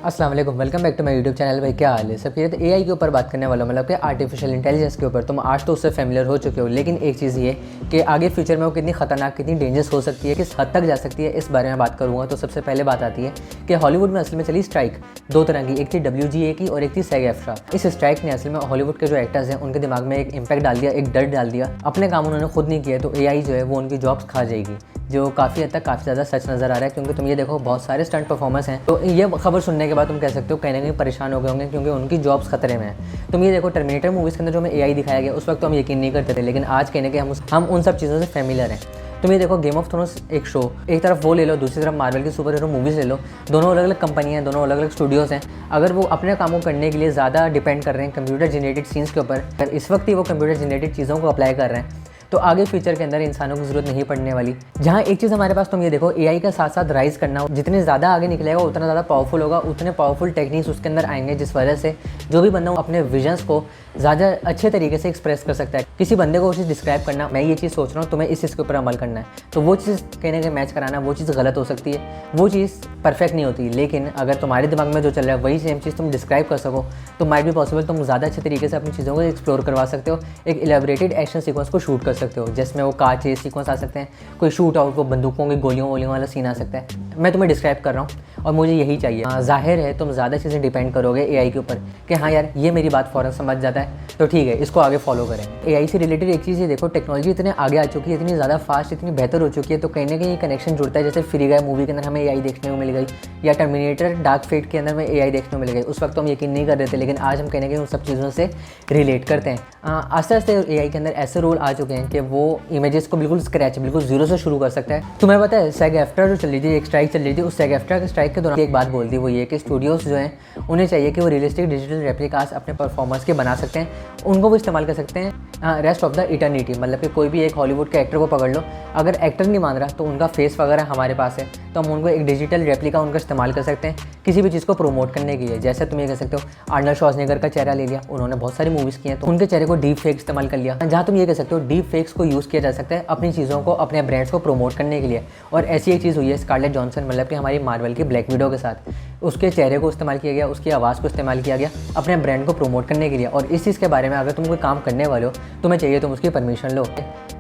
अस्सलाम वालेकुम, welcome back to my YouTube channel. भाई क्या हाल है सब? ये तो एआई के ऊपर बात करने वाला हूं, मतलब कि आर्टिफिशियल इंटेलिजेंस के ऊपर। तुम आज तो उससे फेमिलियर हो चुके हो, लेकिन एक चीज़ ये कि आगे फ्यूचर में वो कितनी खतरनाक, कितनी डेंजरस हो सकती है, किस हद तक जा सकती है, इस बारे में बात करूँगा। तो सबसे पहले बात आती है कि हॉलीवुड में असल में चली स्ट्राइक दो तरह की, एक थी WGA की और एक थी SAG-AFTRA। इस स्ट्राइक ने असल में हॉलीवुड के जो एक्टर्स हैं उनके दिमाग में एक इम्पैक्ट डाल दिया, एक डर डाल दिया। अपने काम उन्होंने खुद नहीं किया तो एआई जो है वो उनकी जॉब्स खा जाएगी, जो काफ़ी हद तक काफ़ी ज़्यादा सच नज़र आ रहा है। क्योंकि तुम ये देखो, बहुत सारे स्टंट परफॉर्मर्स हैं, तो ये खबर सुनने के बाद तुम कह सकते हो कहीं ना कहीं परेशान हो गए होंगे, क्योंकि उनकी जॉब्स खतरे में है। तुम ये देखो, टर्मिनेटर मूवीज़ के अंदर जो हमें एआई दिखाया गया उस वक्त तो हम यकीन नहीं करते थे, लेकिन आज कहीं ना कहीं हम उन सब चीज़ों से फेमिलियर हैं। तुम ये देखो, गेम ऑफ थ्रोन्स एक शो, एक तरफ वो ले लो, दूसरी तरफ मार्वल की सुपर हीरो मूवीज़ ले लो। दोनों अलग अलग कंपनियाँ हैं, दोनों अलग अलग स्टूडियोज़ हैं। अगर वो अपने कामों को करने के लिए ज़्यादा डिपेंड कर रहे हैं कंप्यूटर जनरेटेड सीन्स के ऊपर, अगर इस वक्त ही वो कंप्यूटर जनरेटेड चीज़ों को अप्लाई कर रहे हैं, तो आगे फ्यूचर के अंदर इंसानों की ज़रूरत नहीं पड़ने वाली। जहाँ एक चीज़ हमारे पास, तुम ये देखो, एआई का साथ साथ राइज करना, जितने ज़्यादा आगे निकलेगा उतना ज़्यादा पावरफुल होगा, उतने पावरफुल टेक्निक्स उसके अंदर आएंगे, जिस वजह से जो भी बंदा अपने विजन्स को ज़्यादा अच्छे तरीके से एक्सप्रेस कर सकता है। किसी बंदे को वो चीज़ डिस्क्राइब करना, मैं ये चीज़ सोच रहा हूँ, तुम्हें इस चीज़ के ऊपर अमल करना है, तो वो चीज़ कहीं ना कहीं मैच कराना, वो चीज़ गलत हो सकती है, वो चीज़ परफेक्ट नहीं होती। लेकिन अगर तुम्हारे दिमाग में जो चल रहा है वही सेम चीज़ तुम डिस्क्राइब कर सको, तो माइट भी पॉसिबल तुम ज़्यादा अच्छे तरीके से अपनी चीज़ों को एक्सप्लोर करवा सकते हो, एक इलेबोरेटेड एक्शन सीक्वेंस को शूट कर सकते हो, जिसमें वो कार चेस सीक्वेंस आ सकते हैं, कोई शूट आउट, वो बंदूकों की गोलियों वोलियों वाला सीन आ सकता है। मैं तुम्हें डिस्क्राइब कर रहा हूँ और मुझे यही चाहिए। जाहिर है तुम ज़्यादा चीज़ें डिपेंड करोगे एआई के ऊपर कि हाँ यार, ये मेरी बात फ़ौरन समझ जाता है तो ठीक है, इसको आगे फॉलो करें। एआई से रिलेटेड एक चीज़ ये देखो, टेक्नोलॉजी इतने आगे आ चुकी है, इतनी ज़्यादा फास्ट, इतनी बेहतर हो चुकी है, तो कहीं ना कहीं कनेक्शन जुड़ता है। जैसे फ्री गाय मूवी के अंदर हमें एआई देखने को मिल गई, या टर्मिनेटर डार्क फेट के अंदर में एआई देखने को मिल गई। उस वक्त तो हम यकीन नहीं कर रहे थे, लेकिन आज हम कहीं ना कहीं उन सब चीज़ों से रिलेट करते हैं। आस्ते आस्ते एआई के अंदर ऐसे रोल आ चुके हैं कि वो इमेजेस को बिल्कुल स्क्रैच, बिल्कुल जीरो से शुरू कर सकता है। तुम्हें पता है SAG-AFTRA जो चल रही थी, एक स्ट्राइक चल रही थी, उस SAG-AFTRA के स्ट्राइक के दौरान एक बात बोल दी, वो ये कि स्टूडियोज़ जो हैं उन्हें चाहिए कि वो रियलिस्टिक डिजिटल रेप्लिकास अपने परफॉर्मर्स के बना सकते हैं, उनको वो इस्तेमाल कर सकते हैं रेस्ट ऑफ द इटर्निटी। मतलब कि कोई भी एक हॉलीवुड के एक्टर को पकड़ लो, अगर एक्टर नहीं मान रहा तो उनका फेस वगैरह हमारे पास है, तो हम उनको एक डिजिटल रेप्लिका उनका इस्तेमाल कर सकते हैं किसी भी चीज़ को प्रोमोट करने के लिए। जैसे तुम ये कह सकते हो, आर्नल्ड श्वार्ज़नेगर का चेहरा ले लिया, उन्होंने बहुत सारी मूवीज़ की हैं, तो उनके चेहरे को डीप फेक इस्तेमाल कर लिया। जहाँ तुम ये कह सकते हो, डीप फेक्स को यूज़ किया जा सकता है अपनी चीज़ों को, अपने ब्रांड्स को प्रोमोट करने के लिए। और ऐसी एक चीज़ हुई है स्कारलेट जॉनसन, मतलब कि हमारी मार्वल की ब्लैक विडो के साथ, उसके चेहरे को इस्तेमाल किया गया, उसकी आवाज़ को इस्तेमाल किया गया अपने ब्रांड को प्रमोट करने के लिए। और इस चीज़ के बारे में अगर तुम कोई काम करने वाले हो, तुम्हें चाहिए तुम उसकी परमिशन लो,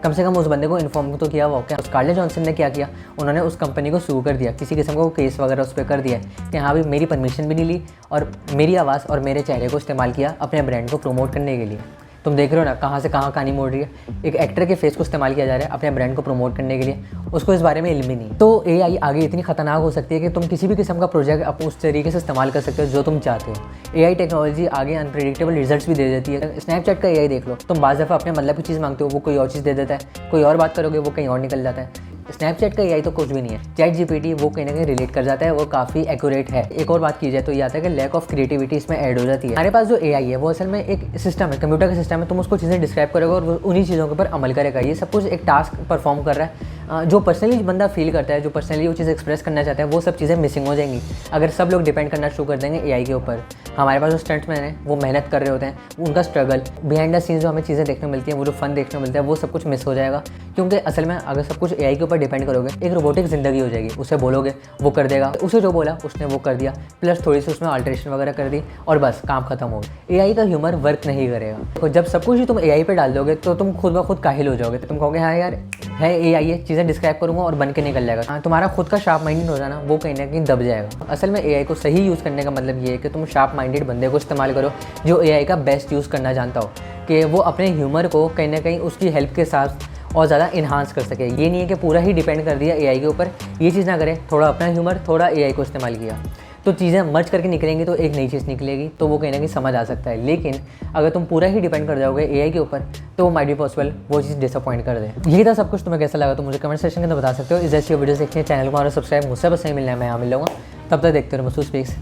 कम से कम उस बंदे को इन्फॉर्म तो किया हुआ। क्या स्कारलेट जॉनसन ने क्या किया, उन्होंने उस कंपनी को सू कर दिया, किसी किस्म का केस वगैरह उस पर कर दिया कि हाँ भाई, मेरी परमिशन भी नहीं ली और मेरी आवाज़ और मेरे चेहरे को इस्तेमाल किया अपने ब्रांड को प्रमोट करने के लिए। तुम देख रहे हो ना कहाँ से कहाँ कहानी मोड़ रही है। एक एक्टर के फेस को इस्तेमाल किया जा रहा है अपने ब्रांड को प्रमोट करने के लिए, उसको इस बारे में इल्म ही नहीं। तो एआई आगे इतनी खतरनाक हो सकती है कि तुम किसी भी किस्म का प्रोजेक्ट आप उस तरीके से इस्तेमाल कर सकते हो जो तुम चाहते हो। एआई टेक्नोलॉजी आगे अनप्रेडिक्टेबल रिजल्ट्स भी दे देती है। स्नैपचैट का एआई देख लो, तुम बाज़ दफ़ा अपने मतलब की चीज़ मांगते हो, वो कोई और चीज़ दे देता है, कोई और बात करोगे वो कहीं और निकल जाता है। स्नैपचैट का एआई तो कुछ भी नहीं है। ChatGPT वो कहीं ना कहीं रिलेट कर जाता है, वो काफ़ी एक्यूरेट है। एक और बात की जाए तो ये आता है कि लैक ऑफ क्रिएटिविटी इसमें ऐड हो जाती है। हमारे पास जो एआई है वो असल में एक सिस्टम है, कंप्यूटर का सिस्टम है। तुम उसको चीज़ें डिस्क्राइब करोगे और वो उन्हीं चीज़ों के ऊपर अमल करेगा। ये सब कुछ एक टास्क परफॉर्म कर रहा है। जो पर्सनली बंदा फील करता है, जो पर्सनली वो चीज़ एक्सप्रेस करना चाहता है, वो सब चीज़ें मिसिंग हो जाएंगी अगर सब लोग डिपेंड करना शुरू कर देंगे एआई के ऊपर। हमारे पास जो स्टंट्समैन हैं वो मेहनत कर रहे होते हैं, उनका स्ट्रगल, बिहाइंड द सीन्स जो हमें चीज़ें देखने मिलती हैं, वो जो फन देखने मिलता है, वो सब कुछ मिस हो जाएगा। क्योंकि असल में अगर सब कुछ एआई के ऊपर डिपेंड करोगे, एक रोबोटिक ज़िंदगी हो जाएगी। उसे बोलोगे वो कर देगा, उसे जो बोला उसने वो कर दिया, प्लस थोड़ी सी उसमें अल्टरेशन वगैरह कर दी और बस काम खत्म हो गया। एआई का ह्यूमर वर्क नहीं करेगा। तो जब सब कुछ ही तुम एआई पे डाल दोगे तो तुम खुद ब खुद काहिल हो जाओगे। तुम कहोगे हाँ यार है एआई है, चीज़ें डिस्क्राइब करूँगा और बन के निकल जाएगा। हाँ, तुम्हारा खुद का शार्प माइंडेड हो जाना वो कहीं ना कहीं दब जाएगा। असल में एआई को सही यूज़ करने का मतलब ये है कि तुम शार्प माइंडेड बंदे को इस्तेमाल करो जो एआई का बेस्ट यूज़ करना जानता हो, कि वो अपने ह्यूमर को कहीं ना कहीं उसकी हेल्प के साथ और ज़्यादा इन्हांस कर सके। ये नहीं है कि पूरा ही डिपेंड कर दिया एआई के ऊपर, ये चीज़ ना करे, थोड़ा अपना ह्यूमर, थोड़ा एआई को इस्तेमाल किया, तो चीज़ें मर्ज करके निकलेंगी तो एक नई चीज़ निकलेगी, तो वो कहीं ना कहीं समझ आ सकता है। लेकिन अगर तुम पूरा ही डिपेंड कर जाओगे एआई के ऊपर तो वो माइट बी पॉसिबल वो चीज़ डिसअपॉइंट कर दे। यही था सब कुछ। तुम्हें कैसा लगा तो मुझे कमेंट सेक्शन के अंदर बता सकते हो। इस जैसी वीडियोस देखने चैनल को हमारा सब्सक्राइब, मुझसे बस नहीं मिलना है, मैं यहाँ मिल लूँगा। तब तक देखते रहो महसूस स्पीक्स।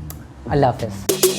अल्लाह हाफ़िज़।